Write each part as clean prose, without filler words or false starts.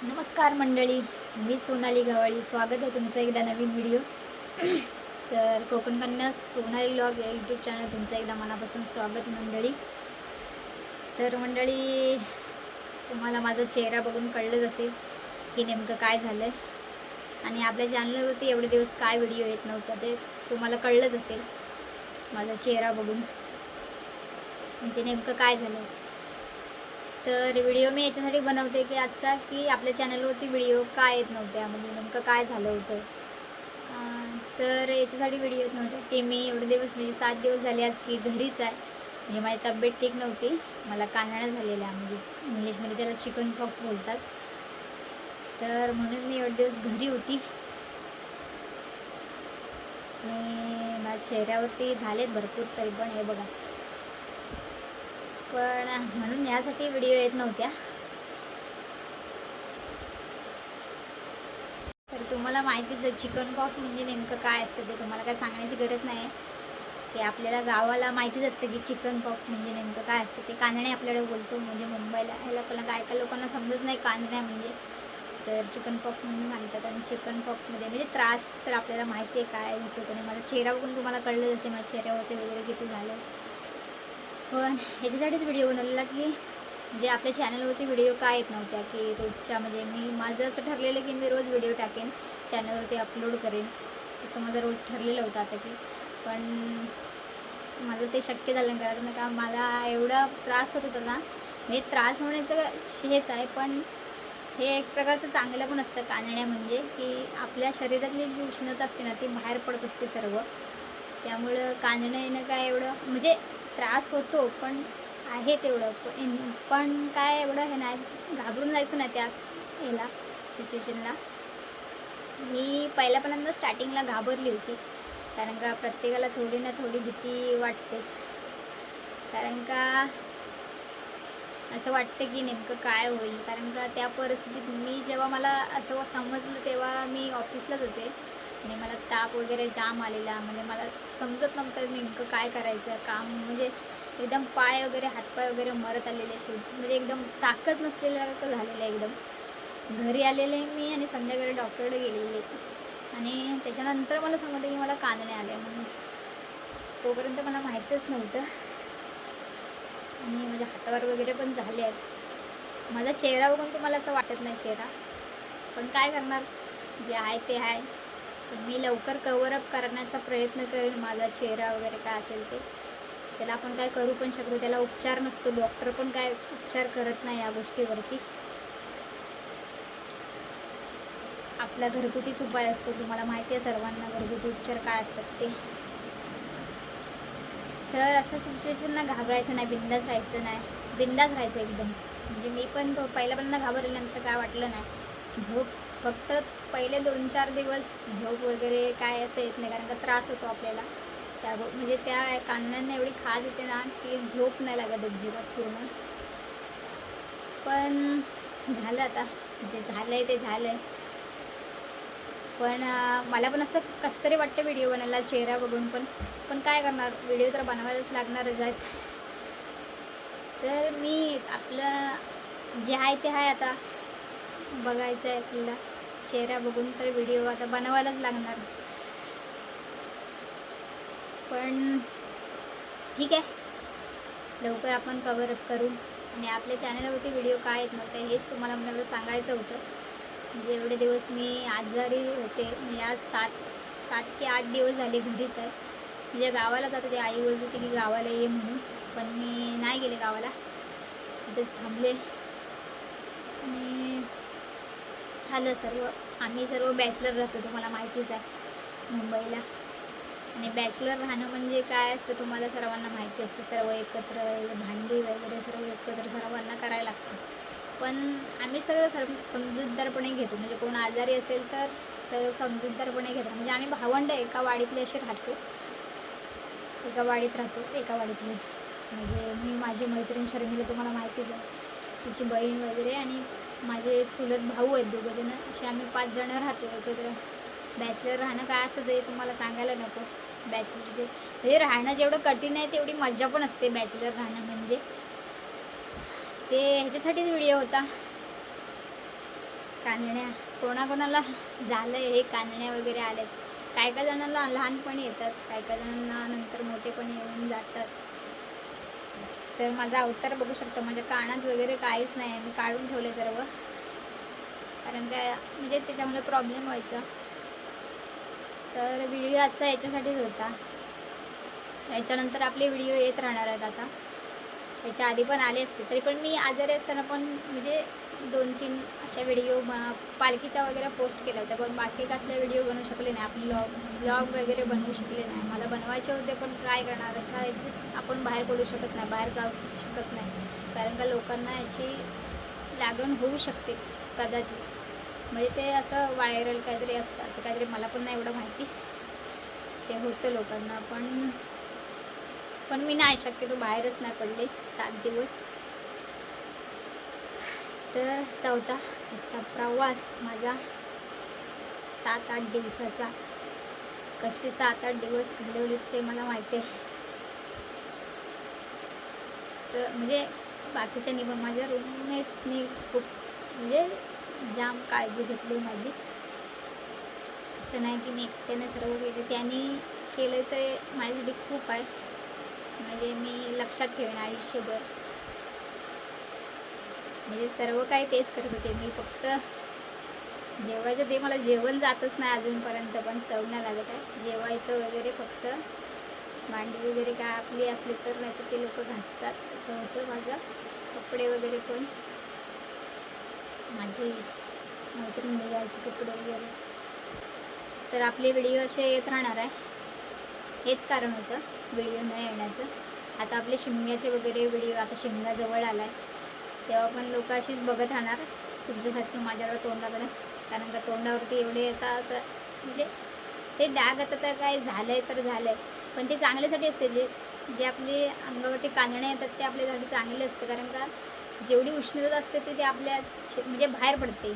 नमस्कार मंडळी, मी सोनाली गवाळी. स्वागत आहे तुमचं एकदा नवीन व्हिडिओ. तर कोकण कन्या सोनाली व्लॉग या यूट्यूब चॅनल तुमचं एकदा मनापासून स्वागत मंडळी. तर मंडळी, तुम्हाला माझा चेहरा बघून कळलंच असेल की नेमकं काय झालं आहे, आणि आपल्या चॅनलवरती एवढे दिवस काय व्हिडिओ येत नव्हता ते तुम्हाला कळलंच असेल माझा चेहरा बघून, म्हणजे नेमकं काय झालं. तर व्हिडिओ मी याच्यासाठी बनवते की आजचा की आपल्या चॅनलवरती व्हिडिओ का येत नव्हत्या, म्हणजे नेमकं काय झालं होतं. तर याच्यासाठी व्हिडिओ येत नव्हते की मी एवढे दिवस, म्हणजे 7 दिवस झाले आज की घरीच आहे. म्हणजे माझी तब्येत ठीक नव्हती, मला कांजण्या झालेल्या, म्हणजे इंग्लिशमध्ये त्याला चिकन पॉक्स बोलतात. तर म्हणून मी एवढे दिवस घरी होती. आणि माझ्या चेहऱ्यावरती झालेत भरपूर, तरी पण हे बघा. पण म्हणून यासाठी व्हिडिओ येत नव्हत्या. तर तुम्हाला माहितीच आहे चिकन पॉक्स म्हणजे नेमकं काय असतं, ते तुम्हाला काय सांगण्याची गरज नाही आहे. ते आपल्याला गावाला माहितीच असतं की चिकन पॉक्स म्हणजे नेमकं काय असतं. ते कांजणे आपल्याकडे बोलतो, म्हणजे मुंबईला ह्याला काय लोकांना समजत नाही कांजण्या म्हणजे. तर चिकन पॉक्स म्हणून मानतात. आणि चिकन पॉक्समध्ये म्हणजे त्रास तर आपल्याला माहिती आहे काय होतं. आणि माझा चेहरा बघून तुम्हाला कळलं असेल माझ्या चेहऱ्यावरती वगैरे किती झालं. पण ह्याच्यासाठीच व्हिडिओ बनवलेला की म्हणजे आपल्या चॅनलवरती व्हिडिओ का येत नव्हत्या, की रोजच्या, म्हणजे मी माझं असं ठरलेलं की मी रोज व्हिडिओ टाकेन, चॅनलवरती अपलोड करेन, असं माझं रोज ठरलेलं होतं आता की. पण मला ते शक्य झालं नाही, कारण का मला एवढा त्रास होत होता ना. म्हणजे त्रास होण्याचं हेच आहे, पण हे एक प्रकारचं चांगलं पण असतं कांजण्या, म्हणजे की आपल्या शरीरातली जी उष्णता असते ना ती बाहेर पडत असते सर्व. त्यामुळं कांजणं येणं काय एवढं, म्हणजे त्रास होतो पण आहे तेवढं. पण काय एवढं हे नाही, घाबरून जायचं नाही त्या ह्याला, सिच्युएशनला. मी पहिल्यापर्यंत स्टार्टिंगला घाबरली होती, कारण का प्रत्येकाला थोडी ना थोडी भीती वाटतेच. कारण का असं वाटतं की नेमकं काय होईल. कारण का त्या परिस्थितीत मी, जेव्हा मला असं समजलं तेव्हा मी ऑफिसलाच होते, आणि मला ताप वगैरे जाम आलेला. म्हणजे मला समजत नव्हतं नेमकं काय करायचं काम. म्हणजे एकदम पाय वगैरे, हातपाय वगैरे मरत आलेले असे, म्हणजे एकदम ताकद नसलेल्यासारखं झालेलं एकदम. घरी आलेले मी, आणि संध्याकाळी डॉक्टरकडे गेलेले, आणि त्याच्यानंतर मला समजलं की मला कांजण्या आल्या म्हणून. तोपर्यंत मला माहीतच नव्हतं. आणि माझ्या हातावर वगैरे पण झाले आहेत. माझा चेहरा बघून तुम्हाला असं वाटत नाही चेहरा, पण काय करणार, जे आहे ते आहे. मी लवकर कव्हरअप करण्याचा प्रयत्न करेन माझा चेहरा वगैरे काय असेल ते. त्याला आपण काय करू पण शकतो, त्याला उपचार नसतो, डॉक्टर पण काय उपचार करत नाही या गोष्टीवरती. आपला घरगुतीच उपाय असतो, तुम्हाला माहिती आहे सर्वांना घरगुती उपचार काय असतात ते. तर अशा सिच्युएशनला घाबरायचं नाही, बिंदास राहायचं नाही, बिंदास राहायचं एकदम. म्हणजे मी पण पहिल्यापर्यंत घाबरल्यानंतर काय वाटलं नाही. झोप फक्त पहिले 2-4 दिवस झोप वगैरे काय असं येत नाही, कारण का त्रास होतो आपल्याला. म्हणजे त्या कानांना एवढी खाज येते ना की झोप नाही लागत अजिबात पूर्ण. पण झालं आता, जे झालं आहे ते झालं आहे. पण मला पण असं कसं तरी वाटतं व्हिडिओ बनायला चेहरा बघून. पण काय करणार, व्हिडिओ तर बनवायलाच लागणारच आहेत. तर मी आपलं जे आहे ते आहे, आता बघायचं आहे आपल्याला चेहरा बघून, तर व्हिडिओ आता बनवायलाच लागणार. पण ठीक आहे, लवकर आपण कव्हरअप करू. आणि आपल्या चॅनलवरती व्हिडिओ काय येत नव्हते हेच तुम्हाला मला सांगायचं होतं. म्हणजे एवढे दिवस मी आजारी होते, म्हणजे आज 7 की 8 दिवस झाले घरीच आहे. म्हणजे गावाला जात होते, आई बोलत होती की गावाला ये म्हणून, पण मी नाही गेले गावाला, तिथेच थांबले. आणि झालं सर्व. आम्ही सर्व बॅचलर राहतो, तुम्हाला माहितीच आहे मुंबईला. आणि बॅचलर राहणं म्हणजे काय असतं तुम्हाला सर्वांना माहिती असतं. सर्व एकत्र, भांडी वगैरे सर्व एकत्र सर्वांना करायला लागतं. पण आम्ही सर्व समजूतदारपणे घेतो, म्हणजे कोण आजारी असेल तर सर्व समजूतदारपणे घेतो. म्हणजे आम्ही भावंड एका वाडीतले असे राहतो, एका वाडीतले. म्हणजे मी, माझी मैत्रीण शर्मिला तुम्हाला माहितीच आहे, तिची बहीण वगैरे, आणि माझे चुलत भाऊ आहेत 2 जण, असे आम्ही 5 जणं राहतो एकत्र. बॅचलर राहणं काय असतं ते तुम्हाला सांगायला नको. बॅचलरचे म्हणजे राहणं जेवढं कठीण आहे तेवढी मजा पण असते बॅचलर राहणं म्हणजे. ते ह्याच्यासाठीच व्हिडिओ होता कांदण्या कोणाकोणाला झालं आहे, हे कांदण्या वगैरे आलेत. काय काय जणांना लहानपणी येतात, काय काय जणांना नंतर मोठेपणी येऊन जातात. तर माझा अवतार बघू शकता, माझ्या कानात वगैरे काहीच नाही आहे, मी काढून ठेवले सर्व, कारण काय म्हणजे त्याच्यामुळे प्रॉब्लेम व्हायचा. तर व्हिडिओ आजचा याच्यासाठीच होता. याच्यानंतर आपले व्हिडिओ येत राहणार आहेत. आता त्याच्या आधी पण आले असते, तरी पण मी आजारी असताना पण म्हणजे 2-3 अशा व्हिडिओ पालखीच्या वगैरे पोस्ट केल्या होत्या, पण बाकी कसल्या व्हिडिओ बनवू शकले नाही. आपले ब्लॉग वगैरे बनवू शकले नाही. मला बनवायचे होते, पण काय करणार, अशा आपण बाहेर पडू शकत नाही, बाहेर जाऊ शकत नाही, कारण का लोकांना याची लागण होऊ शकते कदाचित. म्हणजे ते असं व्हायरल काहीतरी असतं, असं काहीतरी, मला पण नाही एवढं माहिती. ते होतं लोकांना, पण मी नाही, शक्यतो बाहेरच नाही पडले 7 दिवस. तर चौथा याचा प्रवास माझा 7-8 दिवसाचा. कसे 7-8 दिवस घालवलेत ते मला माहिती आहे. तर म्हणजे बाकीच्यांनी पण, माझ्या रूममेट्सनी खूप म्हणजे जाम काळजी घेतली माझी. असं नाही की मी एकट्याने सर्व केले, त्यांनी केलं ते माझ्यासाठी खूप आहे. म्हणजे मी लक्षात ठेवेन आयुष्यभर. म्हणजे सर्व काही तेच करत होते, मी फक्त जेवायचं ते मला जेवण जातच नाही अजूनपर्यंत, पण चव नाही लागत आहे. जेवायचं वगैरे फक्त भांडी वगैरे काय आपली असली तर, नाही तर ते लोक घासतात, असं होतं माझं. कपडे वगैरे पण माझी मैत्रीण निघायचे कपडे वगैरे. तर आपले व्हिडिओ असे येत राहणार आहे, हेच कारण होतं व्हिडिओ न येण्याचं. आता आपले शिमग्याचे वगैरे व्हिडिओ, आता शिमगा जवळ आला आहे, तेव्हा पण लोक अशीच बघत राहणार तुमच्यासारखी माझ्यावर तोंडाकडे, कारण का तोंडावरती एवढे आता असं म्हणजे ते डाग आता तर काय झालं आहे तर झालं आहे, पण ते चांगल्यासाठी असते. जे आपले अंगावरती कांदणे येतात ते आपल्यासाठी चांगले असते, कारण का जेवढी उष्णता असते ते आपल्या म्हणजे बाहेर पडते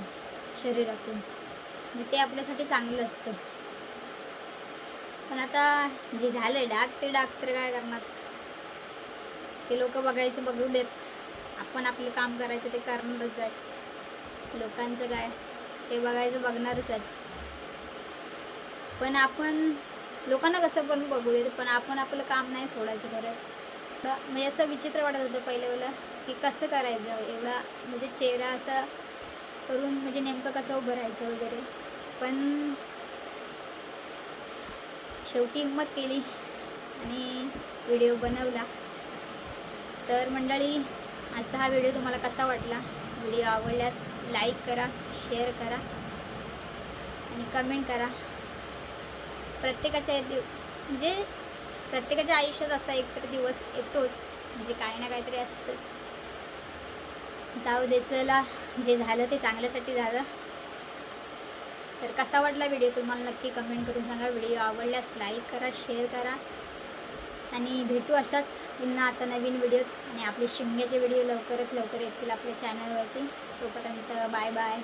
शरीरातून, म्हणजे ते आपल्यासाठी चांगलं असतं. पण आता जे झालं आहे डाग, ते डाग तर काय करणार, ते लोक बघायचे बघू देत, आपण आपलं काम करायचं ते करणारच आहे. लोकांचं काय, ते बघायचं बघणारच आहेत. पण आपण लोकांना कसं पण बघू देत, पण आपण आपलं काम नाही सोडायचं खरंच. तर म्हणजे असं विचित्र वाटत होतं पहिलं की कसं करायचं एवढा म्हणजे चेहरा असा करून, म्हणजे नेमकं कसं उभं राहायचं वगैरे. पण शेवटी हिंमत केली आणि व्हिडिओ बनवला. तर मंडळी, आजचा हा व्हिडिओ तुम्हाला कसा वाटला? व्हिडिओ आवडल्यास लाईक करा, शेअर करा आणि कमेंट करा. म्हणजे प्रत्येकाच्या आयुष्यात असा एकतर दिवस येतोच, म्हणजे काही ना काहीतरी असतंच. जाऊ दे, चला, जे झालं ते चांगल्यासाठी झालं. तर कसा वाटला व्हिडिओ तुम्हाला नक्की कमेंट करून सांगा. व्हिडिओ आवडल्यास लाईक करा, शेअर करा आणि भेटू अशाच पुन्हा आता नवीन व्हिडिओत. आणि आपले शिमग्याचे व्हिडिओ लवकरच लवकर येतील आपल्या चॅनलवरती. तोपर्यंत बाय बाय.